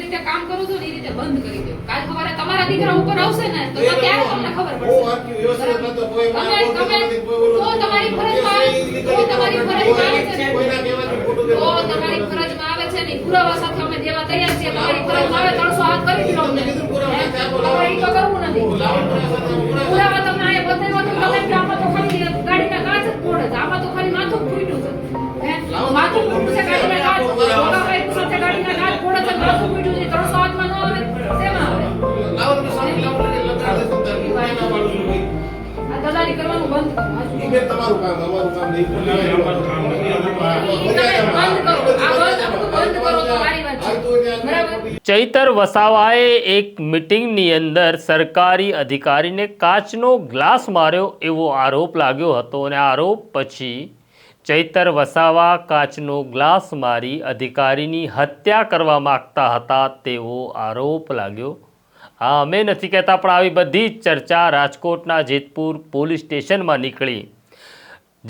રીતે કામ કરો છો ને એ રીતે બંધ કરી દો. કાલ સવારે તમારા દીકરા ઉપર આવશે ને તો ત્યારે તમને ખબર પડશે. તો તમારી ફરજમાં આવે છે ને પુરાવા સાથે અમે દેવા તૈયાર છીએ. તમારી ફરજમાં આવે 300 હાથ કરી દીધો અમને. તમારે ઈ તો કરવું નથી. પુરાવા તમને આયા બતાવ્યો તો તમે કે આમાં તો ખાલી ગાડીના કાચ જ ફોડે છે, આમાં તો ખાલી માથું ફૂટ્યું છે. માથું ફૂટ્યું છે, ગાડીના કાચ સાથે ગાડીના કાચ ફોડે છે, માથું ફૂટ્યું છે. 300 હાથમાં ન આવે શેમાં આવે? આ દલાલી કરવાનું બંધ કરો. તમારું કામ અમારું કામ નહીં. ચૈતર વસાવાએ એક મીટિંગની અંદર સરકારી અધિકારીને કાચનો ગ્લાસ માર્યો એવો આરોપ લાગ્યો હતો અને આરોપ પછી ચૈતર વસાવા કાચનો ગ્લાસ મારી અધિકારીની હત્યા કરવા માગતા હતા તેવો આરોપ લાગ્યો. હા, અમે નથી કહેતા, પણ આવી બધી જ ચર્ચા રાજકોટના જેતપુર પોલીસ સ્ટેશનમાં નીકળી.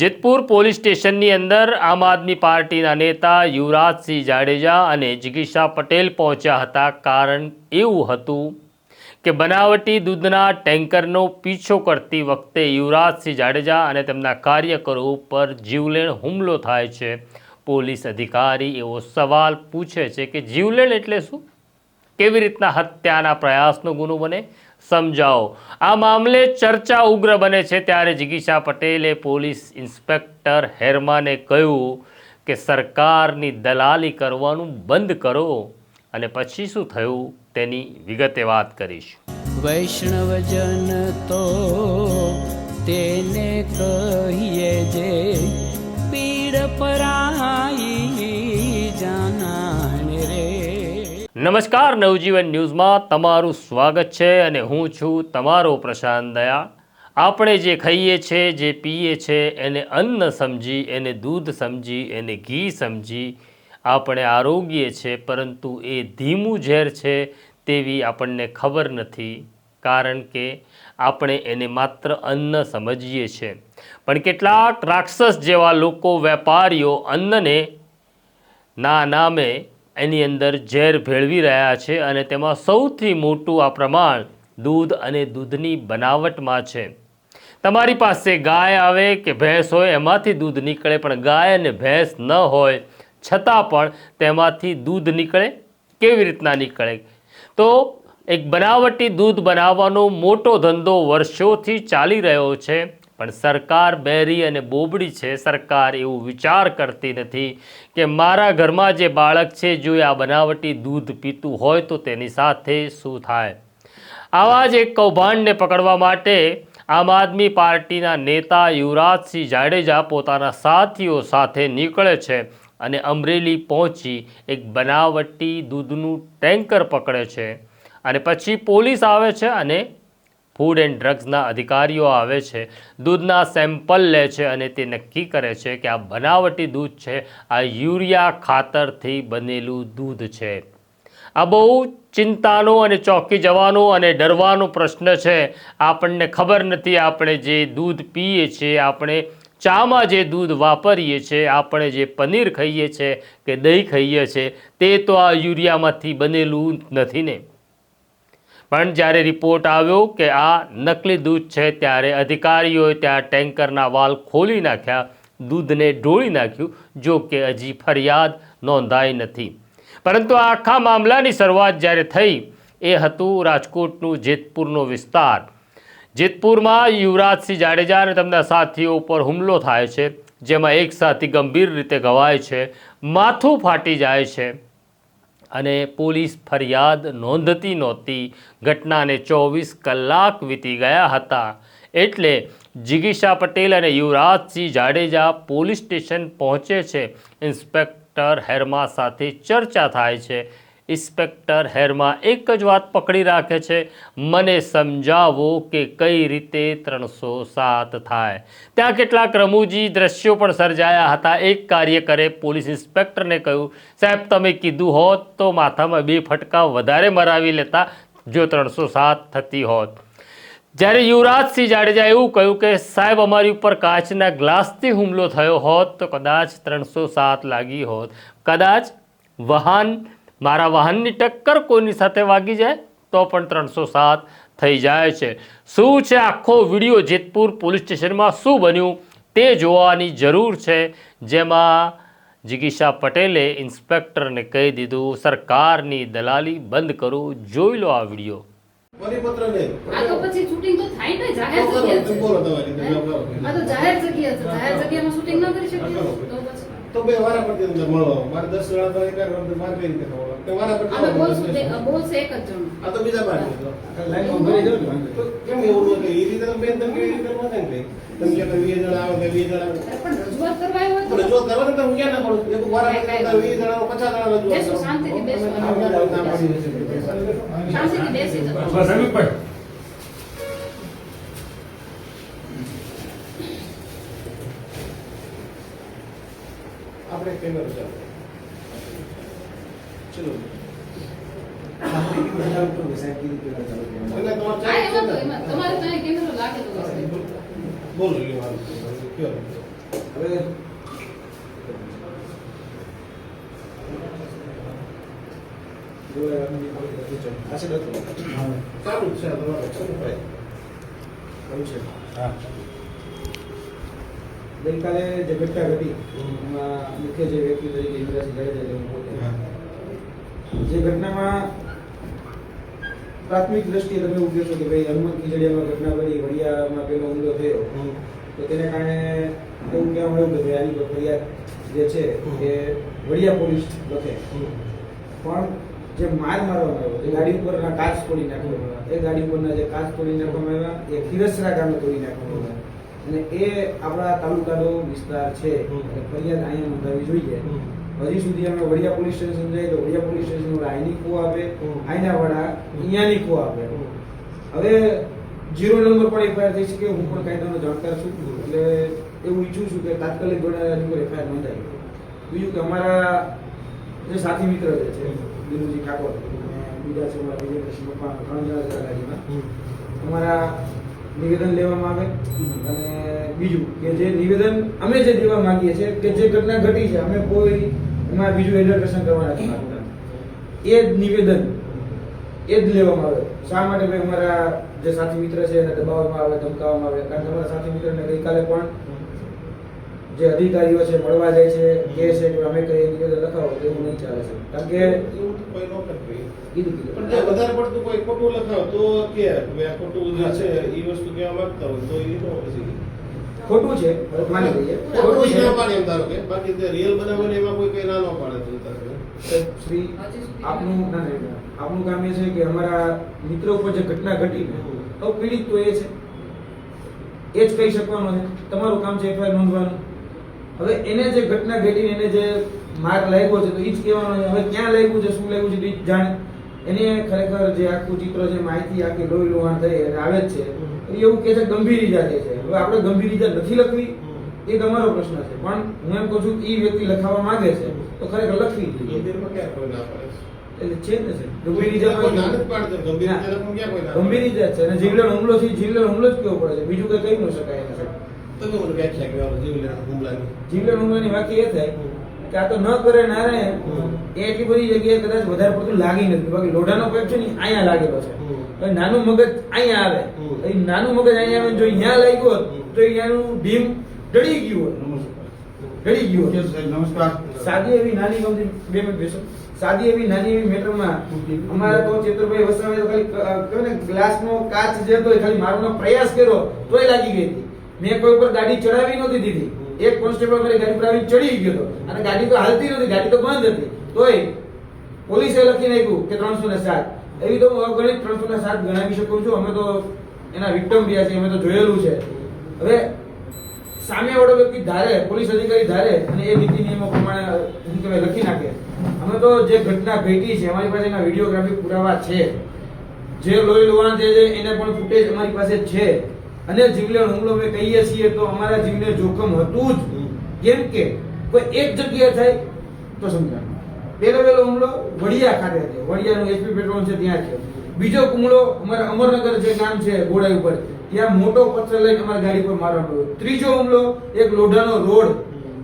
જેતપુર પોલીસ સ્ટેશનની અંદર આમ આદમી પાર્ટીના નેતા યુવરાજસિંહ જાડેજા અને જિગીશા પટેલ પહોંચ્યા હતા. કારણ એવું હતું કે બનાવટી દૂધના ટેન્કરનો પીછો કરતી વખતે યુવરાજસિંહ જાડેજા અને તેમના કાર્યકરો ઉપર જીવલેણ હુમલો થાય છે. પોલીસ અધિકારી એવો સવાલ પૂછે છે કે જીવલેણ એટલે શું? કેવી રીતના હત્યાના પ્રયાસનો ગુનો બને? સમજાવો. આ મામલે ચર્ચા ઉગ્ર બને છે ત્યારે જિગીશા પટેલે પોલીસ ઇન્સ્પેક્ટર હેરમાને કહ્યું કે સરકારની દલાલી કરવાનું બંધ કરો. અને પછી શું થયું તેની વિગતે વાત કરીશું. વૈષ્ણવજન તો તેને કહીએ જે પીડ પરાઈ જાનાને રે. નમસ્કાર, નવજીવન ન્યૂઝમાં તમારું સ્વાગત છે અને હું છું તમારો પ્રશાંત દયાળ. આપણે જે ખાઈએ છીએ, જે પીએ છીએ એને અન્ન સમજી, એને દૂધ સમજી, એને ઘી સમજી આપણે આરોગીએ છીએ, પરંતુ એ ધીમું ઝેર છે તેવી આપણને ખબર નથી. કારણ કે આપણે એને માત્ર અન્ન સમજીએ છીએ. પણ કેટલાક રાક્ષસ જેવા લોકો, વેપારીઓ અન્નને ના નામે એની અંદર ઝેર ભેળવી રહ્યા છે અને તેમાં સૌથી મોટું આ પ્રમાણ દૂધ અને દૂધની બનાવટમાં છે. તમારી પાસે ગાય આવે કે ભેંસ હોય એમાંથી દૂધ નીકળે, પણ ગાય અને ભેંસ ન હોય છતાં પણ તેમાંથી દૂધ નીકળે. કેવી રીતના નીકળે? તો એક બનાવટી દૂધ બનાવવાનો મોટો ધંધો વર્ષોથી ચાલી રહ્યો છે. પણ સરકાર બેરી અને બોબડી છે. સરકાર એવું વિચાર કરતી નથી કે મારા ઘરમાં જે બાળક છે જો આ બનાવટી દૂધ પીતું હોય તો તેની સાથે શું થાય. આવા જ એક કૌભાંડને પકડવા માટે આમ આદમી પાર્ટીના નેતા યુવરાજસિંહ જાડેજા પોતાના સાથીઓ સાથે નીકળે છે અને અમરેલી પહોંચી એક બનાવટી દૂધનું ટેન્કર પકડે છે. અને પછી પોલીસ આવે છે અને ફૂડ એન્ડ ડ્રગ્સના અધિકારીઓ આવે છે, દૂધના સેમ્પલ લે છે અને તે નક્કી કરે છે કે આ બનાવટી દૂધ છે, આ યુરિયા ખાતરથી બનેલું દૂધ છે. આ બહુ ચિંતાનો અને ચોંકી જવાનો અને ડરવાનો પ્રશ્ન છે. આપણને ખબર નથી આપણે જે દૂધ પીએ છીએ, આપણે ચામાં જે દૂધ વાપરીએ છીએ, આપણે જે પનીર ખાઈએ છીએ કે દહીં ખાઈએ છીએ તે તો આ યુરિયામાંથી બનેલું નથી ને. પણ જ્યારે રિપોર્ટ આવ્યો કે આ નકલી દૂધ છે ત્યારે અધિકારીઓએ ત્યાં ટેન્કરના વાલ ખોલી નાખ્યા, દૂધને ઢોળી નાખ્યું. જો કે હજી ફરિયાદ નોંધાઈ નથી. પરંતુ આ આખા મામલાની શરૂઆત જ્યારે થઈ એ હતું રાજકોટનું જેતપુરનો વિસ્તાર. જેતપુરમાં યુવરાજસિંહ જાડેજા અને તેમના સાથીઓ ઉપર હુમલો થાય છે, જેમાં એક સાથી ગંભીર રીતે ઘવાય છે, માથું ફાટી જાય છે અને પોલીસ ફરિયાદ નોંધતી નહોતી. ઘટનાને 24 કલાક વીતી ગયા હતા. એટલે જિગીશા પટેલ અને યુવરાજસિંહ જાડેજા પોલીસ સ્ટેશન પહોંચે છે. ઇન્સ્પેક્ટર હેરમા સાથે ચર્ચા થાય છે. ઇન્સ્પેક્ટર હેરમા એક જ વાત પકડી રાખે છે, મને સમજાવો કે કઈ રીતે 307 થાય. ત્યાં કેટલાક રમૂજી દ્રશ્યો પણ સર્જાયા હતા. એક કાર્યકરે પોલીસ ઇન્સ્પેક્ટરને કહ્યું, સાહેબ તમે કીધું હોત તો માથામાં 2 ફટકા વધારે મરાવી લેતા જો 307 થતી હોત. જ્યારે યુવરાજસિંહ જાડેજા એવું કહ્યું કે સાહેબ અમારી ઉપર કાચના ગ્લાસથી હુમલો થયો હોત તો કદાચ 307 લાગી હોત, કદાચ વાહન મારા વાહનની ટક્કર કોઈની સાથે વાગી જાય તો પણ 307 થઈ જાય છે. શું છે આખો વિડીયો, જેતપુર પોલીસ સ્ટેશનમાં શું બન્યું તે જોવાની જરૂર છે, જેમાં જિગીશા પટેલે ઇન્સ્પેક્ટરને કહી દીધું સરકારની દલાલી બંધ કરો. જોઈ લો આ વિડીયો. પરિપત્ર નહીં. આ તો પછી શૂટિંગ તો થાય ને, જાહેર તો કરો, જગ્યા તમે છે. બોલો તમારી રીતે, હે? જાઓ કરો. આ તો જાહેર જગ્યા છે, જાહેર જગ્યામાં શૂટિંગ ન કરી શકીએ કરો. તો પછી તો બે વારા પરથી અંદર મળો. મારે 10 જણા તો એક વાર મારે કઈ રીતે ખબર? તે વારા પરથી અમે મળો. બોલશું એક જ જણ. આ તો બીજા પાર્ટી છે. લાઈનમાં ભરી જાઓ ને વાંધો તો કેમ એવું હોય કે એ રીતે તમે બેન તમે કેવી રીતે કરવા થાય ને તમે કે 20 જણા આવે કે 20 જણા આવે. અરે પણ રજૂઆત કરવા આવ્યો પણ હતો. રજૂઆત કરવા તો હું ક્યાં ના પડું? એક વારા પરથી અંદર 20 જણા 50 જણા રજૂઆત બેસો, કરો. શાંતિથી બેસો. તમે ના પાડી દેશે. શાંતિથી બેસી જાઓ. બસ એમ જ પડે. આપણે કેમેરો ચાલુ. ચલો. એટલે તમારે હા, ચાલુ છે એમાં તો ને? એમાં તમારે તો અહીં કેમેરો લાગેલો હશે. બોલો એ વાત કયો. હવે ચાલુ જ છે તમારે ચાલુ ભાઈ. ગઈકાલે જે ઘટના ઘટી એમાં મુખ્ય જે વ્યક્તિ તરીકે ઇન્દ્રસિંહ જાડેજા જેવું પોતે જે ઘટનામાં પ્રાથમિક દ્રષ્ટિએ તમે એવું કહેશો કે ભાઈ હનુમંત ખીજડીયામાં ઘટના બની, વડિયામાં પેલો હુમલો થયો તો તેને કારણે એવું કહેવામાં આવ્યું કે ભાઈ આની પર ફરિયાદ જે છે એ વડિયા પોલીસ લખે. પણ જે માર મારવામાં આવ્યો, જે ગાડી ઉપરના કાચ તોડી નાખવામાં આવ્યા, એ ગાડી ઉપરના જે કાચ તોડી નાખવામાં આવ્યા એ ખીરસરા ગામે તોડી નાખવામાં આવ્યા અને એ આપણા તાલુકાનો વિસ્તાર છે અને ફરિયાદ અહીંયા નોંધાવી જોઈએ. હજી સુધી અમે વડિયા પોલીસ સ્ટેશન જઈએ તો વડિયા પોલીસ સ્ટેશન વાળા અહીંની ખો આપે, અહીંના વાળા અહીંયાની ખો આપે. હવે 0 નંબર પર એફઆઈઆર થઈ શકે, હું પણ કાયદાનો જાણકાર છું એટલે એવું ઈચ્છું છું કે તાત્કાલિક ધોરણે એની પર એફઆઈઆર નોંધાય. બીજું કે અમારા જે સાથી મિત્ર જે છે દિનુજી ઠાકોર અને બીજા છે અમારા વિજયકૃષ્ણ પપ્પા, 3 જણા હતા ગાડીમાં, અમારા નિવેદન લેવામાં આવે અને બીજું કે જે નિવેદન અમે જે દેવા માંગીએ છીએ કે જે ઘટના ઘટી છે અમે કોઈ એમાં બીજું એડલ્ટ્રેશન કરવા નથી માંગતા, એ જ નિવેદન એ જ લેવામાં આવે. શા માટે ભાઈ અમારા જે સાથી મિત્ર છે એને દબાવવામાં આવે, ધમકાવવામાં આવે? કારણ કે અમારા સાથી મિત્રને ગઈકાલે પણ જે અધિકારીઓ છે મળવા જાય છે, કહે છે કે અમે કઈ નિવેદન લખાવો તો એવું નહીં ચાલે છે. કારણ કે એવું તો કોઈ નો કરે. કીધું પણ જો વધારે પડતું કોઈ ખોટું લખાવ તો કે આ ખોટું જે છે એ વસ્તુ કહેવા માંગતા હોય તો એ નો પછી ખોટું છે માની લઈએ, ખોટું ખોટું જ છે. ના પાડે એમ ધારો કે બાકી તે રિયલ બનાવે ને એમાં કોઈ કઈ ના નો પાડે તો તારે શ્રી આપનું ના ના આપનું કામ એ છે કે અમારા મિત્રો ઉપર જે ઘટના ઘટી તો પીડિત તો એ છે, એ જ કહી શકવાનો છે. તમારું કામ છે એફઆઈઆર નોંધવાનું. હવે એને જે ઘટના ઘટી એને જે માર લાગ્યો છે તો એ જ કહેવાનું છે. હવે ક્યાં લાગ્યું છે, શું લાગ્યું છે એ જ જાણે. એને ખરેખર જે આખું ચિત્ર છે, માહિતી આખી લોહી લોહાણ થઈ અને આવે જ છે એવું કહે છે ગંભીર ઈજા છે. હવે આપણે ગંભીર ઈજા નથી લખવી એ તમારો પ્રશ્ન છે, પણ હું એમ કહું છું કે એ વ્યક્તિ લખાવવા માંગે છે તો ખરેખર લખવી જ જોઈએ. ગંભીરમાં ક્યાં કોઈ ના પાડે એટલે છે ને છે ગંભીર કોઈ ઈજા ના જ પાડે છે. ગંભીર ઈજાને પણ ક્યાં કોઈ ના ગંભીર ઈજા છે અને જીવલેણ હુમલો થી જીવલેણ હુમલો જ કેવો પડે છે, બીજું કઈ કહી ન શકાય એને. તમે મને વ્યાખ્યા કહેવાનું જીવલેણ હુમલાની. જીવલેણ હુમલાની વાક્ય એ થાય કે આ તો ન કરે નારાયણ એ એટલી બધી જગ્યાએ કદાચ વધારે પડતું લાગી નથી. બાકી લોઢાનો પેટ છે ને અહીંયા લાગેલો છે, હવે નાનું મગજ અહીંયા આવે, એ નાનું મગજ અહીંયા આવે જો અહીંયા લાગ્યો હોત તો અહીંયાનું ઢીમ ડળી ગયું હોત, ડળી ગયું હોત. નમસ્કાર. સાદી એવી નાની ગમતી 2 મિનિટ બેસો. સાદી એવી નાની એવી મેટરમાં અમારા તો ચેતુરભાઈ વસાવે તો ખાલી કહે ને ગ્લાસનો કાચ જે હતો એ ખાલી મારવાનો પ્રયાસ કર્યો તોય લાગી ગઈ હતી. મેં કોઈ ઉપર ગાડી ચડાવી નહોતી દીધી, એક કોન્સ્ટેબલ મારી ગાડી પર આવીને ચડી ગયો હતો અને ગાડી તો હાલતી નહોતી, ગાડી તો બંધ હતી, તોય પોલીસે લખી નાખ્યું કે 307. એવી તો હું અગણિત 307 ગણાવી શકું છું. અમે તો એના વિક્ટિમ રહ્યા છીએ, અમે તો જોયેલું છે. હવે સામેવાળો વ્યક્તિ ધારે, પોલીસ અધિકારી ધારે અને એ નીતિ નિયમો પ્રમાણે શું કહેવાય લખી નાખે. અમે તો જે ઘટના ઘટી છે અમારી પાસે એના વિડીયોગ્રાફિક પુરાવા છે, જે લોહી લોહાણ છે એને પણ ફૂટેજ અમારી પાસે છે. અને જીવલેણ હુમલો અમે કહીએ છીએ તો અમારા જીવને જોખમ હતું જ, કેમ કે કોઈ એક જગ્યાએ થાય તો સમજાય. પહેલો હુમલો વડિયા ખાતે છે, વડિયાનું એસપી પેટ્રોલ છે ત્યાં છે. બીજો હુમલો અમારા અમરનગર જે ગામ છે ગોડાઈ ઉપર, ત્યાં મોટો પથ્થર લઈને અમારી ગાડી પર મારવામાં આવ્યો. ત્રીજો હુમલો એક લોઢાનો રોડ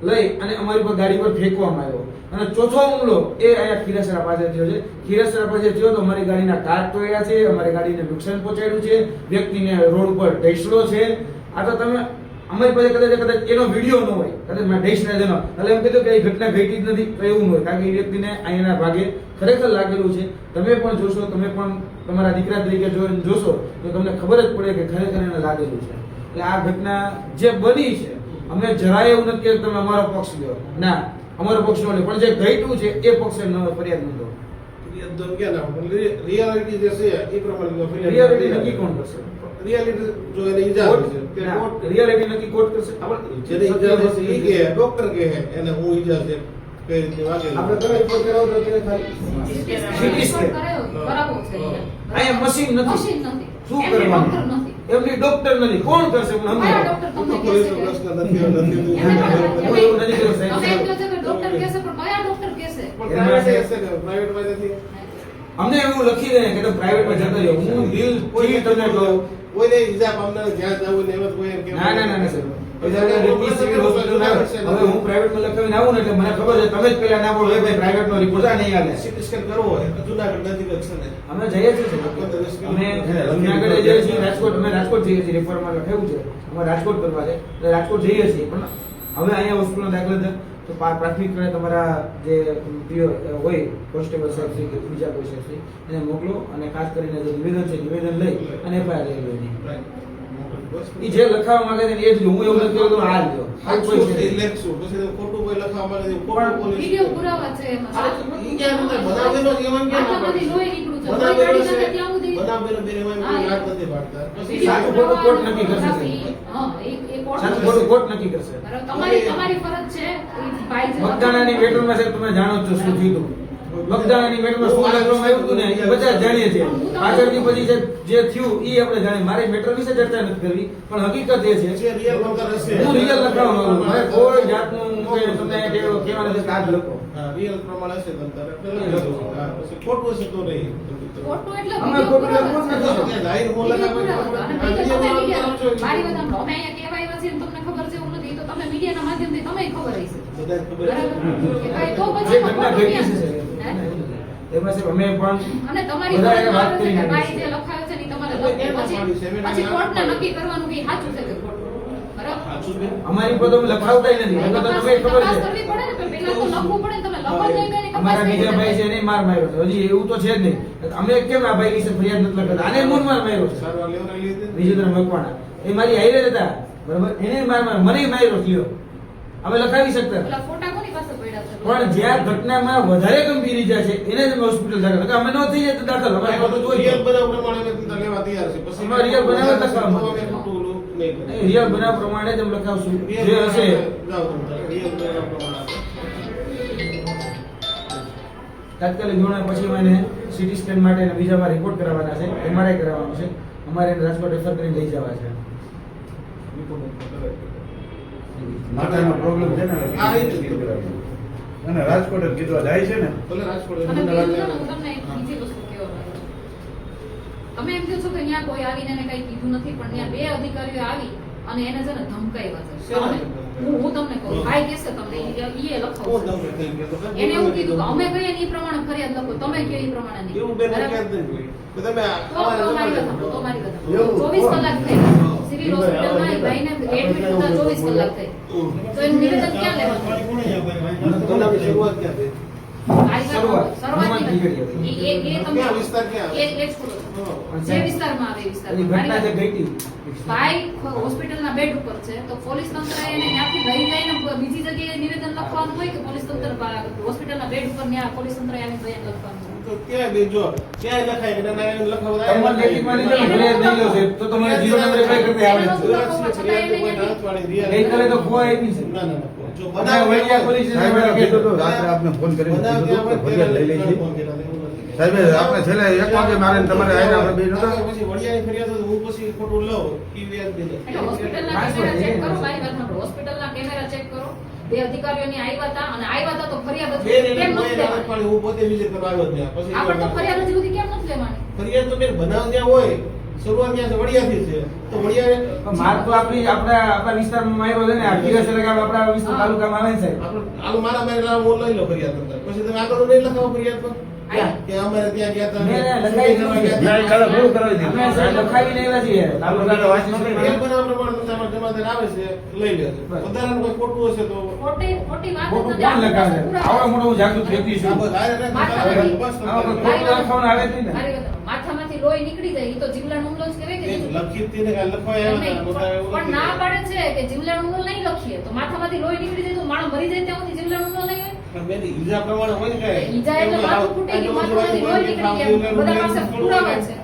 લઈ અને અમારી પર ગાડી પર ફેંકવામાં આવ્યો. અને ચોથો હુમલો એ અહીંયા ખીરસરા પાસે થયો છે. ખીરસરા પાસે થયો તો અમારી ગાડીના કાચ તોડ્યા છે, અમારી ગાડીને નુકસાન પહોંચાડ્યું છે, વ્યક્તિને રોડ ઉપર ઢેસડો છે. આ તો તમે અમારી પાસે કદાચ એનો વિડીયો ન હોય, કદાચ મેં ઢેસના જનો એટલે એમ કીધું કે એ ઘટના ઘટી જ નથી, તો એવું ન હોય. કારણ કે એ વ્યક્તિને અહીંયાના ભાગે ખરેખર લાગેલું છે. તમે પણ જોશો, તમે પણ તમારા દીકરા તરીકે જોશો તો તમને ખબર જ પડે કે ખરેખર એને લાગેલું છે. એટલે આ ઘટના જે બની છે, અમને જરાય એવું નથી કે તમે અમારો પક્ષ લ્યો, ના, અમારો પક્ષ ન લે, પણ જે ઘટ્યું છે એ પક્ષે ફરિયાદ નોંધો. રિયાલિટી જે છે એ પ્રમાણે રિયાલિટી નક્કી કોણ કરશે? રિયાલિટી જો એને ઈજા છે કે કોર્ટ રિયાલિટી નક્કી કોર્ટ કરશે. જેને ઈજા છે એ કે ડોક્ટર કે એને હું ઈજા છે કઈ રીતે વાગેલું. આપણે તમે રિપોર્ટ કરાવો તો તેને ખાલી સીટી સ્કેન. બરાબર છે અહીંયા મશીન નથી. મશીન નથી, શું એમને કરવાનું? ડોક્ટર નથી. એમની ડોક્ટર નથી, કોણ કરશે? પણ કયા અમને ડોક્ટર તમને કોઈ કહેશે કે- પ્રશ્ન નથી નથી હું એવું નથી કર્યું, સાહેબ. તમે એમ કહો છો કે ડોક્ટર કહેશે, પણ કયા ડોક્ટર કહેશે? પણ પ્રાઇવેટ હશે કે પ્રાઇવેટમાં નથી. અમને એવું લખી દે કે તમે પ્રાઇવેટમાં જતા રહ્યો. હું દિલ કોઈ તમને કહું. કોઈને ઈજા પામનાર જ્યાં જવું ને એમ જ કોઈ એમ કે ના સર. સિવિલ હોસ્પિટલ હવે હું પ્રાઇવેટમાં લખાવીને આવું ને એટલે મને ખબર છે તમે જ પેલા ના બોલો, ભાઈ પ્રાઇવેટનો રિપોર્ટ આ નહીં હાલે. સીટી સ્કેન કરવો હોય તો જુનાગઢ નજીક જ છે ને. અમે જઈએ છીએ સાહેબ. અમે જુનાગઢ જઈએ છીએ, રાજકોટ, અમે રાજકોટ જઈએ છીએ. રેફરમાં લખાયું છે અમે રાજકોટ કરવા છે, એટલે રાજકોટ જઈએ છીએ. પણ હવે અહીંયા હોસ્પિટલનો દાખલો છે તો પ્રાથમિક કરે તમારા જે પીઓ હોય કોન્સ્ટેબલ સાહેબ છે કે બીજા કોઈ સાહેબ છે એને મોકલો, અને ખાસ કરીને જે નિવેદન છે નિવેદન લઈ અને FIR લઈ લો એની. ઈ જે લખાવવા માંગે છે ને એ જ લો. હું એવું નથી કહેતો આ લ્યો. આ કોઈ છે નહીં. લેખશું પછી ખોટું કોઈ લખવા માંગે છે, ખોટું પણ પોલીસ વિડીયો પુરાવા છે એમાં. ઈ ક્યાં નથી બનાવેલો જ એમાં ક્યાં ના આટલામાંથી પાડે લોહી નીકળ્યું છે. બનાવેલો લોહી છે કાઢી ત્યાં સુધી- બનાવેલો બેન એમાં કોઈ વાત નથી પાડતા પછી સાચું ખોટું કોર્ટ નક્કી કરશે. હા, એ કોર્ટ સાચું ખોટું કોર્ટ નક્કી કરશે. બરાબર, તમારી ફરજ છે એ ભાઈ જે મગદાણાની મેટરમાં સાહેબ તમે જાણો જ છો શું થયું હતું. મગદાણાની મેટરમાં શું લખવામાં આવ્યું હતું ને એ બધા જ જાણીએ છીએ. પાછળથી પછી જે થયું એ આપણે જાણીએ. મારી મેટર વિશે ચર્ચા નથી કરવી, પણ હકીકત એ છે જે રિયલ વગર હશે હું રિયલ લખાવવા માંગુ છું. મારે કોઈ જાતનું કે તમને કહેવાનું નથી કે આ જ લખો. હા રિયલ પ્રમાણે હશે તો તારે પેલા લખો. હા પછી ખોટું હશે તો નહીં ખોટું એટલે અમે વિડીયો ખોટું પુરાવા લખવું જ છે. નથી. જાહેર હું વિડીયો લખાવે પુરાવા છે. અને બીજું તમે મીડિયા- મારી વાત સાંભળો. અમે અહીંયા કહેવાય એવા છીએ ને તમને ખબર છે એવું નથી, એ તો તમે મીડિયાના માધ્યમથી તમે ખબર હશે. બધાને ખબર બરાબર? છે કે ભાઈ તો જે પછી ઘટના ખોટું ઘટી છે ક્યાં? હે? એમાં સાહેબ અમે પણ અને તમારી બધાએ ફરજ વાત આવે છે કરીને કે ભાઈ આવી જે છે. લખાયું છે ને ઈ તમારે હવે લખવું. કેમ પાડી છે? પછી કોર્ટને નક્કી કરવાનું કે ઈ સાચું છે કે ખોટું. બરાબર? સાચું બેન અમારી પર તો લખાવતા નથી. એ તો તમને ખબર તપાસ છે. કરવી પડે ને, પણ પેલા તો લખવું પડે ને, તમે લખો જ નહીં તો એની તપાસ અમારા નહીં બીજા ભાઈ છે થાય. એને માર માર્યો છે. હજી એવું તો છે જ નહીં. અમે કેમ આ ભાઈ વિશે ફરિયાદ નથી લખતા? આને મૂળ માર માર્યો છે. સારવાર લેવડાવી લીધી ને? બીજું તરફ મકવાણા એ મારી હાઈરે જ હતા, બરાબર? એને માર મને માર્યો લ્યો. અમે લખાવી શકતા. પેલા ફોટા કોની પાસે પડ્યા છે? પણ જ્યાં ઘટનામાં વધારે ગંભીર ઈજા છે એને જ અમે હોસ્પિટલ દાખલ. અમે ન થઈ જાય તો દાખલ. અમારે તો જોઈએ. રિયલ બનાવ પ્રમાણે અમે તમને લેવા તૈયાર છે પછી અમારે રિયલ બનાવ જ લખવા તો અમે ખોટું ઓલું નહીં કરીએ. રિયલ બનાવ પ્રમાણે જ અમે લખાવશું જે હશે. જાઓ તમે રિયલ બનાવ પ્રમાણે તાત્કાલિક ધોરણે પછી અમે સીટી સ્કેન માટે અને બીજામાં રિપોર્ટ કરાવવાના છે, MRI કરાવવાનું છે. અમારે એને રાજકોટ રેફર કરીને લઈ જવા છે. માથાનો પ્રોબ્લેમ છે ને હા, એ જ કીધું. અને રાજકોટ જ કીધું જાય છે ને ભલે રાજકોટ અને બીજું છે ને, હું તમને એક બીજી વસ્તુ કહેવા માંગુ છું. તમે એમ કહો છો કે ત્યાં કોઈ આવીને એને કઈ કીધું નથી, પણ ત્યાં બે અધિકારીઓ આવી અને એને છે ને ધમકાવ્યા છે. શેના? હું તમને કહું, ભાઈ કહેશે તમને, ઈ લખાવ કોણ તમને કઈ કહેતો? એને એવું કીધું કે અમે કહીએ ને ઈ પ્રમાણે ફરિયાદ લખો, તમે કહો ઈ પ્રમાણે નહીં. એવું બેન બરાબર? ક્યાં જ નહીં કોઈ. તો તમે તો મારી વાત સાંભળો, તો મારી વાત સાંભળો. એવું? 24 કલાક થઈ સિવિલ હોસ્પિટલમાં ઈ ભાઈને એડમિટ થતા 24 કલાક થઈ. તો એનું નિવેદન ક્યાં લેવાનું? તમારી શરૂઆત ક્યાં થઈ? મારી વાત શરૂઆત. શરૂઆતની હનુમાન વાત. ખીજડીયા. એ તમને ક્યાં વિસ્તાર ક્યાં? એ જ બોલો છો. જે વિસ્તારમાં આવે એ એની વિસ્તારમાં. ઘટના જે મારી ઘટી. વાત. ભાઈ હોસ્પિટલના બેડ ઉપર છે તો પોલીસ તંત્ર એને ત્યાંથી લઈ જઈને બીજી જગ્યાએ નિવેદન લખવાનું હોય કે પોલીસ તંત્ર હોસ્પિટલના બેડ ઉપર ત્યાં પોલીસ તંત્ર આવીને બયાન લખવાનું હોય? તો ક્યાં બેન જો ક્યાંય લખાય કે ના એને લખાવવા તમારે લેખિતમાં લીધો ને, ફરિયાદ નહીં લો સાહેબ, તો તમારે જીરો નંબર એપ્લાય કરતા આવડે છે. ગઈકાલે તો ખોવા આવી છે. ના ના ના. જો બનાવ બનાવ વડિયા પોલીસ સાહેબ એને કીધું હતું, રાત્રે આપને ફોન કરીને બનાવ કીધું હતું કે ફરિયાદ લઈ લેજે. સાહેબ સાહેબ આપણે છેલ્લે 1 વાગે મારે ને તમારે આવીને આપણે બે નહોતા પછી વડિયાની ફરિયાદ હોય તો હું પછી ખોટું લઉં ઈ વ્યાજ દે એટલે હોસ્પિટલના કેમેરા ચેક કરો, મારી વાત સાંભળો. હોસ્પિટલના કેમેરા ચેક કરો. બે અધિકારીઓની આવ્યા હતા અને આવ્યા હતા તો ફરિયાદ બેન હતી. એને કેમ કોઈ નથી ના લેવાની? પાડી હું પોતે વિઝિટ કરવા આવ્યો ત્યાં પછી આપણે તો ફરિયાદ હજી સુધી કેમ નથી લેવાની? ફરિયાદ તો બેન બનાવ ત્યાં હોય શરૂઆત ક્યાં છે? વડિયાથી છે. તો વડિયા માર તો આપણા વિસ્તારમાં માર્યો છે ને આ ગીરેસર ગામ આપણા વિસ્તાર તાલુકામાં આવે છે હાલો મારા મેં હું લઈ લો ફરિયાદ કરતા. પછી તમે આગળ નહીં લખાવો ફરિયાદ પર કે અમારે ત્યાં ગયા હતા. મેં લખાઈ દીધી. ના, એ કાલે બહુ કરાવી દીધું. અમે સાહેબ લખાવીને આવ્યા છીએ તાલુકાના વાંચી એ બનાવ પ્રમાણે તમારા જમાદાર આવે છે લઈ લેજો. વધારાનું કોઈ ખોટું હશે તો ખોટી વાત ખોટું નથી. કોણ લખાવે આવડો મોટો હું જાગૃત વ્યક્તિ છું બસ આ રીતે બસ આવા કોઈ ખોટું લખાવવાનું આવે જ નહીં ને મારી વાત, માથામાંથી લોહી નીકળી જાય એ તો જીવલેણ હુમલો જ કહેવાય કે નહીં? લખી જ તેને લખવાય એમ નહીં, આવ્યા હતા. પણ ના પાડે છે કે જીવલેણ હુમલો નહીં લખીએ તો માથામાંથી લોહી નીકળી જાય તો માણસ મરી જાય ત્યાં સુધી જીવલેણ હુમલો નહીં હોય. પણ બેન ઈજા પ્રમાણે હોય ને કાંઈ. ઈજા એટલે માથું ફૂટી ગયું, માથામાંથી લોહી નીકળી ગયા. બધા પાસે પુરાવા છે.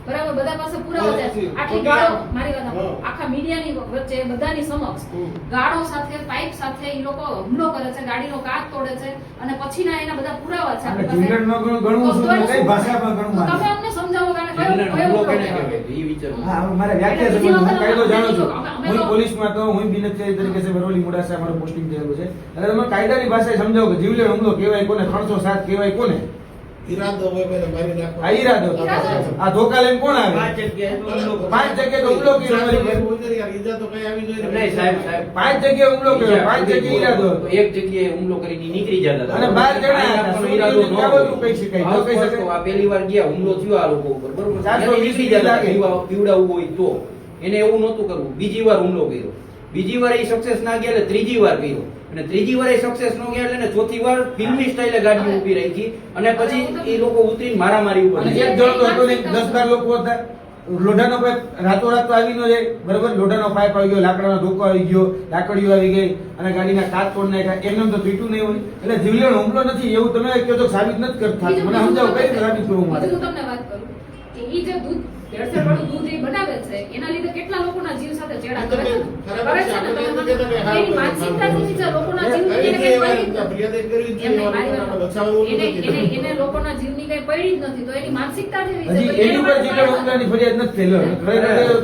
બરાબર, બધા પાસે પુરાવા છે. આટલી ગાળો, મારી વાત સાંભળો, આખા મીડિયાની વચ્ચે બધાની સમક્ષ ગાળો સાથે પાઇપ સાથે ઈ લોકો હુમલો કરે છે, ગાડીનો કાચ તોડે છે અને પછીના એના બધા પુરાવા છે આપણી પાસે. જીવલેણનો ગણવું છું તો કઈ ભાષામાં ગણવું તો મારે? તમે અમને સમજાવો કે આને કયો હુમલો કહેવાય? હા, હવે મારે વ્યાખ્યા છે પણ હું કાયદો જાણું છું. હું પોલીસમાં તો હું બિનઅધિકારી તરીકે છે વરોલી મોડાસા મારું પોસ્ટિંગ થયેલું છે. એટલે તમે કાયદાની ભાષાએ સમજાવો કે જીવલેણ હુમલો કહેવાય કોને, 307 કહેવાય કોને? ઈરાદો હોય કોઈને મારી નાખવાનો. આ ઈરાદો. આ ધોકા લઈને કોણ આવે? 5 જગ્યાએ તો હુમલો કર્યો મારી પર. યાર, ઈજા તો કઈ આવી જોઈએ ને. નહીં સાહેબ સાહેબ 5 જગ્યાએ હુમલો કર્યો, 5 જગ્યાએ ઈરાદો હતો. એક જગ્યાએ હુમલો કરીને નીકળી જતા હતા. અને 12 જણા હતા. આપણો ઈરાદો ન ક્યાં હોય. બધું કહી શકાય? ન કહી શકાય. આ પહેલી વાર ગયા હુમલો થયો આ લોકો ઉપર બરોબર 420 નીકળી જતા લાગે. પીવડાવવું હોય તો એને એવું નહોતું કરવું. બીજી વાર હુમલો કર્યો, બીજી વાર એ સક્સેસ ના ગયા એટલે ત્રીજી વાર કર્યો અને ત્રીજી વાર એ સક્સેસ ન ગયા એટલે એને ચોથી વાર ફિલ્મી સ્ટાઇલે ગાડી ઊભી રાખી અને પછી એ લોકો ઉતરીને મારામારી ઉપર અને એક જણ તો હતો નહીં, 10-12 લોકો હતા. લોઢાનો પાઇપ રાતોરાત તો આવી ન જાય બરાબર. લોઢાનો પાઇપ આવી ગયો, લાકડાનો ધોકો આવી ગયો, લાકડીઓ આવી ગઈ અને ગાડીના કાચ તોડ નાખ્યા. એમને તો તૂટ્યું નહીં હોય. એટલે જીવલેણ હુમલો નથી એવું તમે કહો તો સાબિત નથી કરતા. મને સમજાવો કઈ રીતે સાબિત કરવું મારે? બીજું તમને વાત કરું કે ઈ જે દૂધ ભેળસેળ વાળું દૂધ એ બનાવે છે એના લીધે કેટલા લોકોના જીવ સાથે ચેડા કરે છે. કરે છે ને તમે એની માનસિકતા થી જે લોકોના જીવ કઈ એને રીતે કઈ પડી જ ફરિયાદ કરવી જ એમ જોઈએ. નહીં, મારી વાત બચાવવું એને નથી. એને લોકોના જીવની કઈ પડી જ નથી તો એની માનસિકતા જેવી છે. હજી એની ઉપર જીવલેણ હુમલાની ફરિયાદ નથી થયેલો.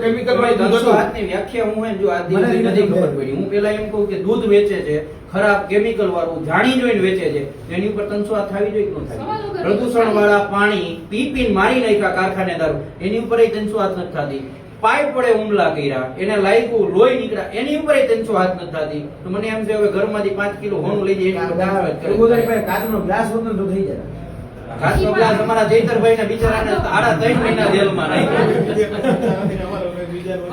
કેમિકલ વાળી દૂધ હતું. હાથની વ્યાખ્યા હું હે જો આ દિવસે નથી ખબર પડી. હું પેલા એમ કહું કે દૂધ વેચે છે ખરાબ કેમિકલ વાળું જાણી જોઈને વેચે છે એની ઉપર 300 હાથ આવી જોઈએ કે ન સવાલ થાય? વગર પ્રદૂષણ વાળા પાણી પી પીને મારી નાખ્યા કારખાનેદારો એની ઉપર 300 હાથ નથી થતી. પાઇપ વડે હુમલા કર્યા એને લાગ્યું લોહી નીકળ્યા એની ઉપર 300 હાથ નથી થતી. તો મને એમ છે હવે ઘરમાંથી 5 કિલો હોનું લઈ જાય એની ઉપર 300 હાથ કરે. એવું થાય કાચનો ગ્લાસ હોત ને તો થઈ જાય. કાચનો ગ્લાસ અમારા જયતરભાઈને બિચારાને 3.5 મહિના જેલમાં નાખ્યા.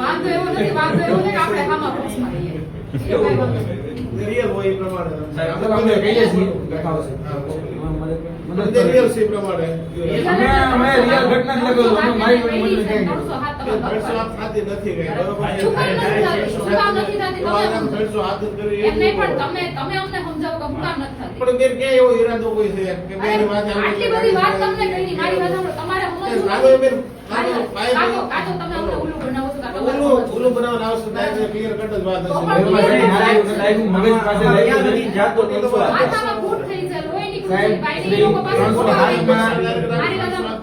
વાંધો એવો નથી, વાંધો એવો નથી કે આપણે આમાં પક્ષમાં રહીએ. એ કાંઈ વાંધો નહીં. રિયલ હોય એ પ્રમાણે. આપણે તો અમને કહીએ છીએ લખાવો છે. મને રિયલ છે એ પ્રમાણે. અમે રિયલ ઘટના જ લખો અમે મારી પડી મતલબ છે, કઈ 300 હાથ તમે 300 હાથ થતી નથી કઈ. બરોબર છે. શું કામ નથી થતી? શું કામ નથી થતી? તો આમ 300 હાથ જ કરવી એમ નહીં, એવું પણ તમે અમને સમજાવો કે હું કામ નથી થતી. પણ બેન ક્યાં એવો ઈરાદો કોઈ છે કે બેની માથે આવું આટલી બધી વાત તમને કહીની, મારી વાત સાંભળો, તમારે સમજવું કાગળ બેન, કાગળ, કાગળ, કાગળ તમે અમને ઉલ્લું બનાવો છો, કાગળ બનાવો છો. ઓલું બનાવવાનું આવશે થાય છે ક્લિયર કટ જ વાત તો હશે. પણ એમાં જઈને નારાયણ લાગ્યું, મગજ પાસે ત્યાં લાગ્યું. સુધી જાતો 300 હાથ. માથામાં ફૂટ થઈ છે, લોહી નીકળ્યું સાહેબ, છે, ભાઈને ઈ લોકો પાસે 300 ફોટા હાથ લઈને માં મારી વાત સાંભળો.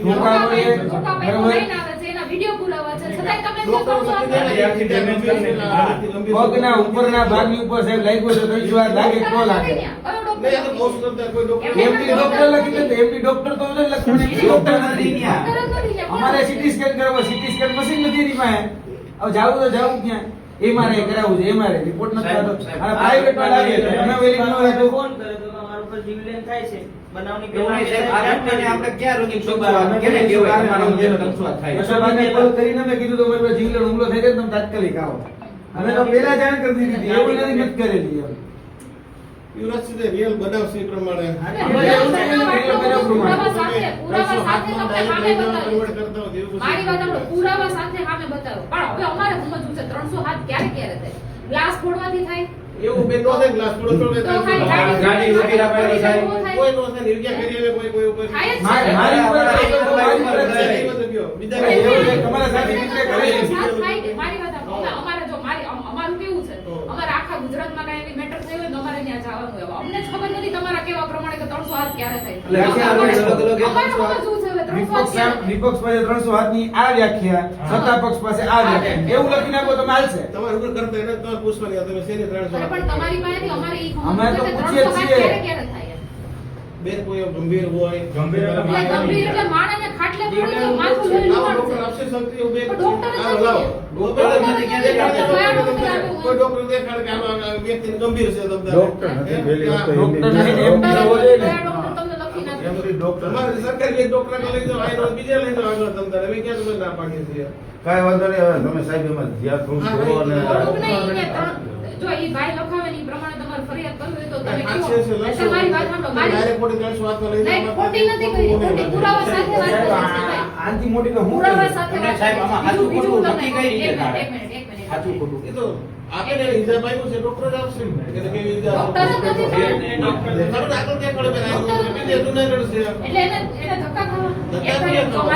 ધોકા પડે, ધોકા પડે, બરાબર. લઈને આવે છે, એના વિડીયો પુરાવા છે, છતાંય તમે એમ ડોક્ટર કહો છો લખી દે ને, આખી damage કરીને લંબી પગના ઉપરના ભાગની ઉપર સાહેબ લાગ્યું છે તો ઈ વાત લાગે કે ન લાગે. નહીં, આ તો કોર્સ કરતા કોઈ ડોક્ટર એમડી ડોક્ટર લખી દે એમડી ડોક્ટર તો નથી લખતું. ડોક્ટર નથી ત્યાં. અમારે સીટી સ્કેન કરાવવો, સીટી સ્કેન મશીન નથી એની પાસે. હવે જાવું તો જાવું ક્યાં? એમઆરઆઈ કરાવવું છે, એમઆરઆઈ રિપોર્ટ નથી થતો. અને પ્રાઇવેટમાં લાગે તો અમે વેલી ન રાખો. એવું નહીં સાહેબ, આ ઘટનાને આપણે ક્યાં રોકી શકવાનું? કેને કહેવાય તમારા મુજબ 300 હાથ થાય? નશાબાને કોલ કરીને મેં કીધું તો મારી પાસે જીવલેણ હુમલો થઈ જાય તો તમે તાત્કાલિક આવો. અમે તો પહેલા જાણ કરી દીધી હતી, એવું નથી કરેલી એમ. યુવરાજ સીધે રિયલ બનાવશે એ પ્રમાણે. મારી વાત સાંભળો, પુરાવા સાથે સામે બતાવો. પણ હવે અમારે સમજવું છે 300 હાથ ક્યારે ક્યારે થાય? ગ્લાસ ફોડવાથી થાય? એવું બેન નો થાય ગ્લાસ થોડો થોડો તો થાય, થાય. ગાડી ઊભી રાખવાની થાય. કોઈ નો થાય નિર્ગ્યા કરી આવે કોઈ ઉપર. થાય જ છે. મારી ઉપર મારી ઉપર જ છે. બીજા એવું કઈ નહીં. તમારા સાથે મિત્રે કરેલી છે. સાથ થાય કે મારી વાત સાંભળો. અમારે જો અમારું કેવું છે, અમારે આખા ગુજરાતમાં કઈ એવી મેટર થઈ હોય તો અમારે ત્યાં જવાનું હોય. અમને જ ખબર નથી તમારા કેવા પ્રમાણે કે 300 હાથ ક્યારે થાય. એટલે પછી આપણે અલગ અલગ અમારે સમજવું છે હવે 300 હાથ ક્યારે? વિપક્ષ પાસે 300 હાથની આ વ્યાખ્યા, સત્તા પક્ષ પાસે આ વ્યાખ્યા. એવું લખીને આપો તમે હાલશે. તમારે ઉપર કરતા એને તમારે પૂછવાની આ તમે શેની 300 અરે પણ તમારી પાસેથી અમારે ઈ અમે તો ખબર પૂછીએ છે કે 300 હાથ છીએ. ક્યારે ક્યારે થાય એમ. બેન કોઈ ગંભીર હોય ગંભીર એટલે એટલે ગંભીર એટલે માણસને ખાટલે પડે તો માથું લઈ લાવો લેવાનું ડોક્ટર છે. આપશે શક્તિ એવું બેન. પણ ડોક્ટર જ હાલો, નથી. લાવો. ડોક્ટર જ નથી. ક્યાં દેખાડે? કયા ડોક્ટર આવે? કોઈ ડોક્ટર દેખાડે કે આ વ્યક્તિને ગંભીર છે તમને. ડોક્ટર નથી, પેલી વખતે ડોક્ટર એમની નથી, એમની કયા હોવો જોઈએ ને. ડોક્ટર તમને લખી નાખે? એમની ડોક્ટર તમારે સરકારી એક ડોક્ટરને લઈ જાઓ, આયનો બીજે લઈ જાઓ આગળ તમને. અમે ક્યાં તમને ના પાડીએ છીએ? કાંઈ વાંધો નહીં, હવે તમે સાહેબ એમાં ધ્યાન થોડું હા, દો અને થોડુંક નહીં, એને જો ઈ ભાઈ લખાવે ને ઈ પ્રમાણે તમારે ફરિયાદ કરવી હોય તો તમે આ કહો. છે, લખો. એટલે મારી વાત સાંભળો. મારી ડાયરેક્ટ ખોટી 300 વાતમાં લઈ નહીં, જાઓ. ખોટી નથી કરી. ખોટી પુરાવા સાથે વાત સાહેબ, કરી છે, ભાઈ. આનાથી મોટી તો હું પુરાવા સાથે અને વાત સાહેબ, કરી છે. આમાં સાચું બીજું ખોટું તમને નક્કી કઈ રીતે એક થાય? મિનિટ, એક મિનિટ. સાચું ખોટું. એ તો આપણે હિસાબ આપ્યો છે ડોક્ટર જ આપશે કે કેવી રીતે ડોક્ટર જ નથી તમને આગળ ક્યાં પડે બેન? આ બીજે જુનાગઢ છે. એટલે એને ધક્કા ખાવા. ધક્કા એક મિનિટ, ખાવા.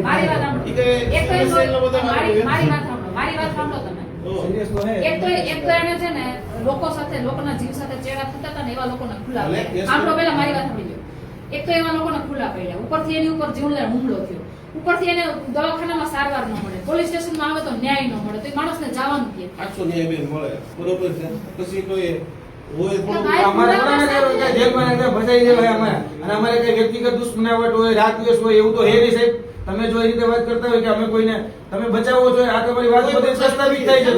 મારી વાત સાંભળો. ઈ કે એક તો એમ એટલો બધો મારી વાત સાંભળો. મારી વાત સાંભળો તમે. સિરિયસ તો હે. એક તો એને છે ને લોકો સાથે લોકોના જીવ સાથે ચેડા થતા હતા ને એવા લોકોને ખુલ્લા ભલે, પડ્યા. yes, સાંભળો પહેલા મારી વાત સાંભળી લો. એક તો એવા લોકોને ખુલ્લા પડ્યા. ઉપરથી એની ઉપર જીવલેણ હુમલો થયો. ઉપરથી એને દવાખાનામાં સારવાર ન મળે. પોલીસ સ્ટેશનમાં આવે તો ન્યાય ન મળે. તો એ માણસને જવાનું કે આઠસો ન્યાય બેન મળે બરોબર છે. પછી કોઈ હોય થોડું ભાઈ, અમારે કોને કહેવાય કે જેલમાં ને ત્યાં ફસાઈ જાય અમારે, અને અમારે કઈ વ્યક્તિગત દુશ્મનાવટ હોય, રાત દિવસ હોય એવું તો હે નહીં સાહેબ. તમે જો એ રીતે વાત કરતા હોય કે અમે કોઈને તમે બચાવો છો, આ તમારી વાત બધી પ્રસ્તાવિત થાય છે.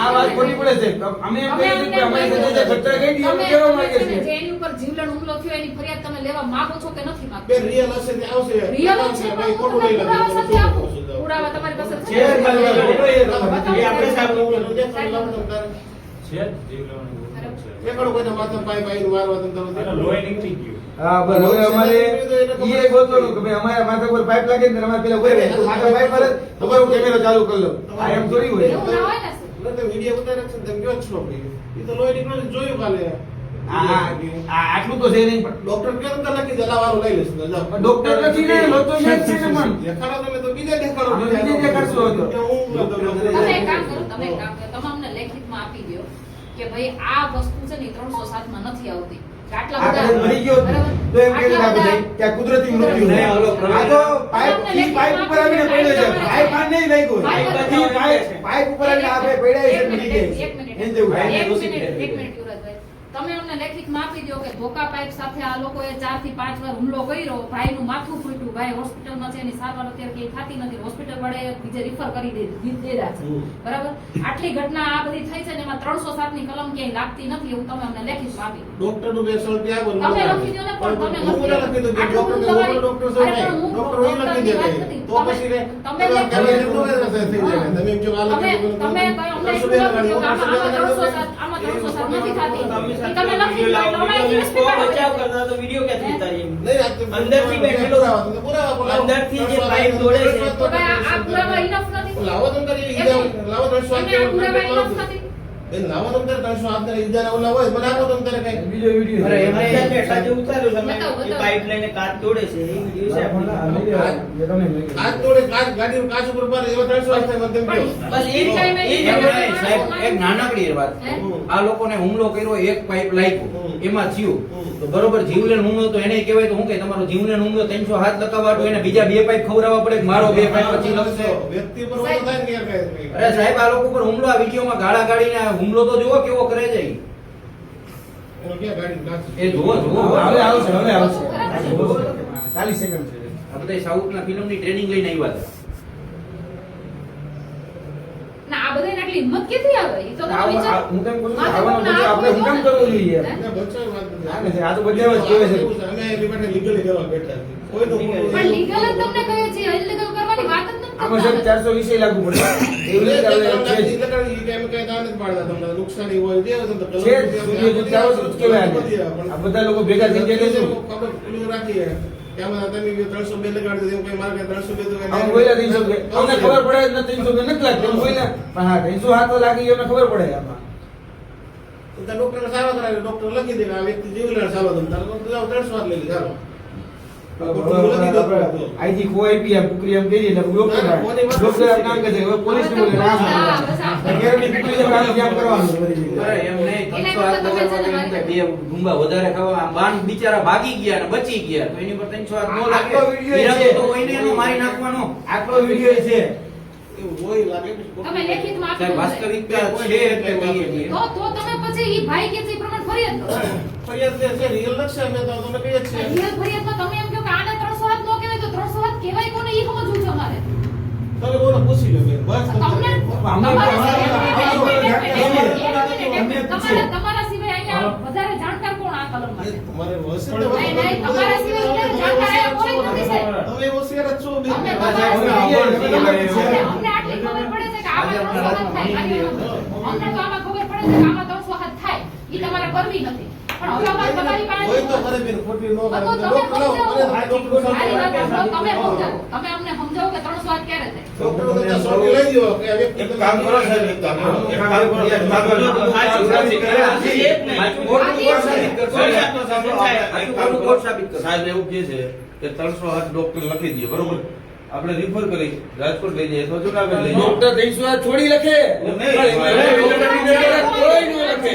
આ વાત ખોટી પડે છે. અમે એમ કહીએ છીએ કે અમારી સાથે જે ઘટના ઘટી એમ કહેવા માંગીએ જે છીએ. એની ઉપર જીવલેણ હુમલો થયો એની ફરિયાદ તમે લેવા માંગો છો કે નથી માંગતા? બેન રિયલ હશે તે આવશે. રિયલ છે ભાઈ પણ ખોટું તમે નહીં પુરાવા સાથે આપો. લાગે. પુરાવા તમારી પાસે છે જ મારી પાસે. ખોટો એ તમારે. એ આપણે સાહેબ લોકો દેખાડો લાવો તમે તારે. દેખાડો કોઈને માથા પાય પાય મારવા તમે તારે. હા બસ હવે અમારે ઈ એક ગોતવાનું કે ભાઈ અમારા માથા પર પાઇપ લાગે ને અમારે પેલા હોય તો માથા પાઇપ પર તો હું કેમેરો ચાલુ કરી લઉં. આ એમ થોડી હોય. એવું ના હોય ને સર. એટલે તમે વિડીયો ઉતારે છે ને તમે કયો છો ભાઈ? ઈ તો લોહી નીકળે છે, જોયું કાલે. આટલું તો છે નહીં પણ ડોક્ટર કેમ તો લખી દે લાવવાનું લઈ લેશે તો જાઓ. ડોક્ટર નથી ને લોકો મેં છે ને મન. દેખાડો તમે તો બીજે દેખાડો. હા, બીજે દેખાડશો હતો. કે હું તમે એક કામ કરો, તમે એક કામ કરો. તમે અમને લેખિતમાં આપી દો કે ભાઈ આ વસ્તુ છે ને 307 માં નથી આવતી. કે આટલા આ બધા કદાચ મરી ગયો બરાબર? તો એમ કહી આટલા દેતા બધા- કે આ કુદરતી મૃત્યુ છે. નહીં, ઓલો આ તો પાઇપ થી પાઇપ ઉપર આવીને પડ્યો છે. પાઇપ આ નહીં લાગ્યો. પાઇપ ઉપર આવીને આ ભાઈ પડ્યા છે મરી ગયા છે. એક મિનિટ, એમ જેવું થાય. એક મિનિટ યુવરાજભાઈ. તમે અમને લેખિતમાં આપી દો કે ધોકા પાઇપ સાથે આ લોકોએ 4 થી 5 વાર હુમલો કર્યો, ભાઈનું માથું ફૂટ્યું, ભાઈ હોસ્પિટલમાં છે, એની સારવાર અત્યારે કઈ થતી નથી, હોસ્પિટલ વાળાએ બીજે રિફર કરી દીધા છે. બરાબર? આટલી ઘટના આ બધી થઈ છે ને એમાં 307 ની કલમ ક્યાંય લાગતી નથી એવું તમે અમને લેખિતમાં આપી દો. ડોક્ટર નું બેસલ ત્યાં બોલો. તમે લખી દો ને પણ તમે હું લખી દઉં કે આટલું ડોક્ટર બધું તમારી- ડોક્ટર સર અરે પણ હું ડોક્ટર હોય લખી દે ડોક્ટરની વાત કઈ. નથી. તો પછી રે તમે તમે લેખિત- થઈ જાય તમે એમ જો આ તમે લખી દો તમે કયો અમને એટલું લખી દો કે આમાં 307 નથી થતી. ઈ તમે લખી દો એટલે અમારી દિવસ બચાવ કરતા તો વિડિયો ક્યાંથી ઉતારીએ? નહીં આ તો અંદરથી બેઠેલો પુરાવા બોલાવો. અંદરથી જે પાઇપ દોડે છે. તો ભાઈ આ પુરાવા enough નથી. લાવો તમે કરી ઈજા લાવો 300 એમને આ પુરાવા enough નથી. બેન લાવો તમે 300 હાથ ઈજા ઓલા હોય મને આપો તમે તારે કઈ બીજો વિડીયો અરે છે. એમને બેઠા જે ઉતાર્યું તમે બતાવો, એ બતાવો. પાઇપ લઈને કાચ દોડે છે એ વિડિયો છે આપણી પાસે. કાચ તોડે કાચ ગાડીનું કાચ ઉપર પર એવા 300 હાથ થાય મને તેમ કહો. બસ એ ટાઈમે એ ઈ એમ નહીં, સાહેબ એક નાનકડી વાત હે? આ લોકોને હુમલો કર્યો, એક પાઇપ લાગ્યો એમાં થયું તો બરોબર જીવલેણ હુમલો તો એને કહેવાય તો હું કે તમારો જીવલેણ હુમલો 300 હાથ લગાવવા તો એને બીજા 2 પાઇપ ખવડાવવા પડે કે મારો 2 પાઇપ પછી લગશે. વ્યક્તિ પર ઓલો થાય ને કે કઈ અરે સાહેબ આ લોકો પર હુમલો આ વિડીયોમાં ગાળા ગાળીને આ હુમલો તો જુઓ કેવો કરે છે ઈ. એનો ક્યાં ગાડી કાચ એ જુઓ જુઓ હવે આવશે હવે આવશે. બરાબર. 40 સેકન્ડ છે. આ બધા સાઉથના ફિલ્મની ટ્રેનિંગ લઈને આવ્યા હતા. ના આ બધાને આટલી હિંમત ક્યાંથી આવે? ઈ તો તમે વિચાર હું કેમ કહું છું માથે આવવાનો કોકના બચાવ આપણે હું કેમ કરવું જોઈએ? હે? ને બચ્ચો વાત નથી. ના, નથી. આ તો બધા જ કહેવાય છે. અમે એની માટે લીગલી કરવા બેઠા છીએ. કોઈ તો પણ લીગલ જ તમને કહીએ છીએ, ઇલીગલ કરવાની વાત જ નથી આમાં સાહેબ કરતા. 420 લાગુ પડે. એવી રીતે હવે છે જ. નુકસાની હોય જે હોય તો છે જ. વિડીયો જોતા આવો તો જ કહેવાય આને. આ બધા લોકો ભેગા થઈ જાય એટલે શું? ખબર પેલું રાખીએ કે આમાં તમે 302 લગાડી દો કઈ માર્કે 302 તો આમ બોલ્યા 300 અમને ખબર પડે જ નથી 300 નથી લાગતું એમ બોલ્યા પણ હા 300 હાથ તો લાગી ગયો, અમને ખબર પડે આમાં. તો ડોક્ટર સારવાર કરાવે ડોક્ટર લખી દે કે આ વ્યક્તિ જીવલેણ સારવાર તમે તારો 300 હાથ લઈ લે ચાલો આઈથી ખોવાઈ પી આ કુકરી એમ કહી એટલે ડોક્ટર આમ નામ કહે છે હવે પોલીસ ને બોલે ના સાંભળે કેરળની કુકરી છે આમ કેમ કરવાનું બધી અરે રીતે. એમ નહીં 300 હાથ લગાડવા કે બે ગુંબા વધારે ખાવા આમ બાન બિચારા ભાગી ગયા અને બચી ગયા તો એની પર 300 હાથ નો લાગે. આટલો વિડીયો છે. ઈરાદો તો કોઈને એનો મારી નાખવાનો. આટલો વિડીયો છે. એવું હોય લાગે તમે લેખિતમાં આપી સાહેબ દો. વાસ્તવિકતા છે એટલે કહીએ છીએ. તો તમે પછી ઈ ભાઈ કે છે એ પ્રમાણે ફરિયાદ કરો. ફરિયાદ છે રિયલ લખશે અમે તો તમારા સિવાય અહીંયા વધારે જાણકાર કોણ આ કલમમાં છે? તમારે હશે ને નહીં, નહીં, તમારા સિવાય વધારે જાણકાર અહીંયા કોઈ જ નથી સાહેબ. તમે હોશિયાર જ છો બે. અમને તમારા સિવાય અમને આટલી ખબર પડે છે કે આમાં 300 હાથ થાય. અમને તો આમાં ખબર પડે છે કે આમાં 300 હાથ થાય. ઈ તમારે કરવી નથી. પણ હવે અમારે તમારી પાસે કોઈ તો કરે બેન, ખોટી ન કરે. તો તમે ડોક્ટર લાવો, સમજાવો. કરે, ડોક્ટર મારી વાત સાહેબ. સાંભળો, તમે સમજાવો. તમે અમને સમજાવો કે 300 હાથ ક્યારે થાય? ડોક્ટર તો ત્યાં સોટી લઈ દ્યો કે આ વ્યક્તિ એક કામ કરો સાહેબ, એક કામ કરો. એક કામ કરો, એક કામ કરો. સાહેબ એવું કહે છે કે 300 હાથ ડોક્ટર લખી દે, બરોબર? આપણે રિફર કરી રાજકોટ લઈ જઈએ તો જુનાગઢ લઈ જઈએ. ડોક્ટર 300 હાથ છોડી લખે કોઈ ન લખે.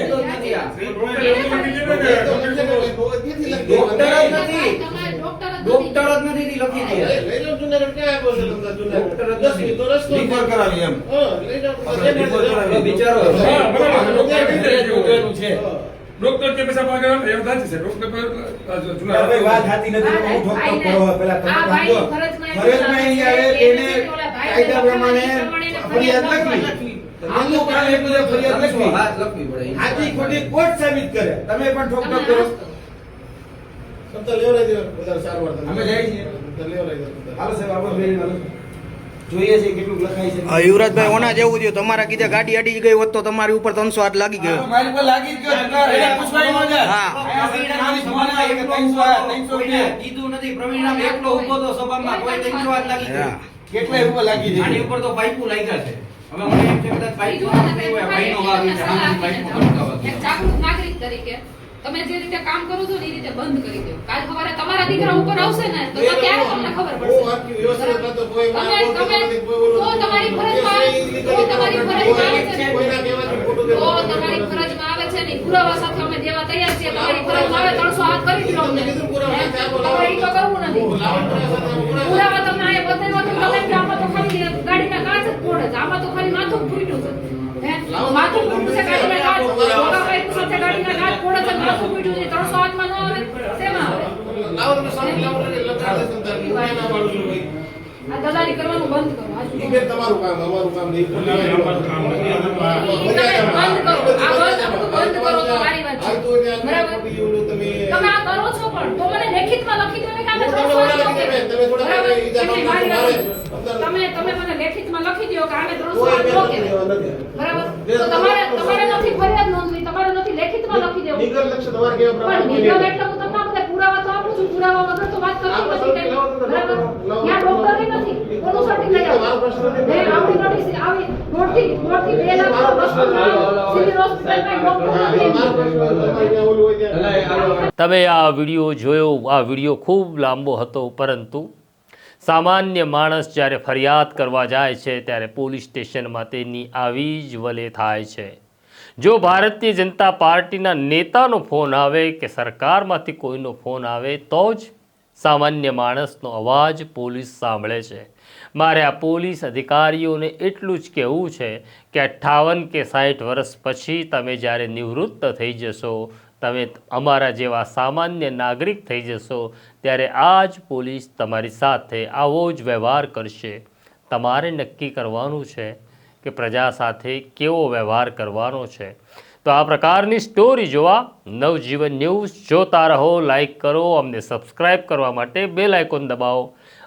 ડોક્ટર જ નથી. તમારે ડોક્ટર જ નથી. ડોક્ટર જ નથી ઈ લખી દે. લઈ જાઓ જુનાગઢ, ક્યાં આવ્યો છે તમને જુનાગઢ? ડોક્ટર જ 10 મિનિટ તો રસ્તો છે. રિફર કરાવી એમ. હા, લઈ જાઓ. આપણે રિફર કરાવી. બિચારો ડોક્ટર કે પૈસા માંગે એમ થાય છે ડોક્ટર પર ભાઈ વાત સાચી નથી. હું ડોક્ટર કરો પેલા તમે આ સમજો. ભાઈ ફરજમાં ફરજમાં અહીં આવે તેને કાયદા પ્રમાણે ફરિયાદ લખવી. આમનું કામ એટલું છે, ફરિયાદ લખવી. હાથ લખવી પડે. આથી ખોટી કોર્ટ સાબિત કરે. તમે પણ ઠોક કરો. તમતા લેવડાવી દો, વધારે સારવાર થાય. અમે જઈએ છીએ. તમતા લેવડાવી દો. હાલો સાહેબ, આપણે બેન હાલો. જોઈએ છે કેટલું લખાય છે. યુવરાજભાઈ ઓના જેવું થયું. તમારા કીધે ગાડી અડી ગઈ હોત તો તમારી ઉપર 300 હાથ લાગી ગયો. મારી પર લાગી જ ગયો. એને પૂછવાય ન જાય. હા. મારી ફોન આવે કે 300 હાથ, 300 રૂપિયા. કીધું નથી. પ્રવીણરામ એકલો ઊભો તો સભામાં કોઈ 300 હાથ લાગી ગયો. કેટલા ઉપર લાગી છે? આની ઉપર તો પાઇપો લાગ્યા છે. હવે મને એમ છે કદાચ પાઇપો નથી હોય, ભાઈનો વાગ છે. આની પાઇપો ખટકાવા એક જાગૃત નાગરિક તરીકે તમે જે રીતે કામ કરો છો ને એ રીતે બંધ કરી દો. કાલ સવારે તમારા દીકરા ઉપર આવશે ને તો ત્યારે તમને ખબર બહુ પડશે. આખી વ્યવસ્થિત હતો, કોઈ તમે બોલતો તમે નથી, કોઈ ઓલું તો તમારી ફરજમાં તો તમારી ફરજમાં આવે છે ને. કોઈના કહેવાથી ખોટું તો કહેવું. તમારી ફરજમાં આવે છે ને પુરાવા સાથે અમે દેવા તૈયાર છીએ. તમારી ફરજમાં આવે 300 હાથ કરી દો અમને. તમારે ઈ તો કરવું નથી. પુરાવા તમને અહીંયા બતાવ્યો તો તમે કે આમાં તો ખાલી ગાડીના કાચ જ ફોડે છે. આમાં તો ખાલી માથું ફૂટ્યું છે. હે? માથું ફૂટ્યું છે ગાડીના કાચ. ડોકાભાઈ સાથે ગાડીના કાચ ફોડે છે, માથું ફૂટ્યું છે. 300 હાથમાં ન આવે શેમાં આવે? લાવો તમે સામે લાવો ને લગાડે તમતા. હું એના વાળું છું ભાઈ. આ દલાલી કરવાનું બંધ કરો. આ શું ઈ બેન તમારું કામ, અમારું કામ નહીં. ઈ તમે બંધ કરો. આ બંધ કરો તો મારી વાત છે. હાલતું હોય ત્યાં બરાબર? ખોટી ઓલું તમે તમે આ કરો છો પણ તો મને લેખિતમાં લખી દો ને કે આને તમે 300 ઓલા હાથ લખી ઓકે. દે, તમે થોડા બરાબર? ઈજા એટલે કરો, મારી વાત છે. મારે તમે મને લેખિતમાં લખી દો કે આને 300 કોઈ હાથ બેન ઓકે. લેવા નથી. બરાબર? તો તમારે નથી ફરિયાદ નોંધવી, તમારે નથી લેખિતમાં લખી દેવું. નીકળ લક્ષ્ય તમારે કેવા પણ પ્રમાણે નિગમ એટલે હું તમને આ બધા પુરાવા તો આપું છું. પુરાવા વગર તો વાત કરતી નથી કઈ. બરાબર? ત્યાં ડોક્ટરે નથી. કોનું સર્ટિ લઈ આવો. ને આવડી નોટિસ આવી દોઢથી 2 લાખ વસ્તુમાં સિવિલ હોસ્પિટલમાં ડોક્ટર નથી. તમે આ વિડીયો જોયો. આ વિડીયો ખૂબ લાંબો હતો, પરંતુ સામાન્ય માણસ જ્યારે ફરિયાદ કરવા જાય છે ત્યારે પોલીસ સ્ટેશનમાં તેની આવી જ વલે થાય છે. જો ભારતીય જનતા પાર્ટીના નેતાનો ફોન આવે કે સરકારમાંથી કોઈનો ફોન આવે તો જ સામાન્ય માણસનો અવાજ પોલીસ સાંભળે છે. મારે આ પોલીસ અધિકારીઓને એટલું જ કહેવું છે કે 58 કે 60 વર્ષ પછી તમે જ્યારે નિવૃત્ત થઈ જશો, તમે અમારા જેવા સામાન્ય નાગરિક થઈ જશો, ત્યારે આ જ પોલીસ તમારી સાથે આવો જ વ્યવહાર કરશે. તમારે નક્કી કરવાનું છે કે પ્રજા સાથે કેવો વ્યવહાર કરવાનો છે. તો આ પ્રકારની સ્ટોરી જોવા નવજીવન ન્યૂઝ જોતા રહો, લાઈક કરો, અમને સબસ્ક્રાઈબ કરવા માટે બેલ આઇકોન દબાવો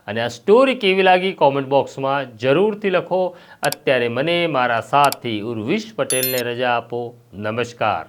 અને આ સ્ટોરી કેવી લાગી કોમેન્ટ બોક્સમાં જરૂરથી લખો. અત્યારે મને મારા સાથી ઉર્વિશ પટેલને રજા આપો. નમસ્કાર.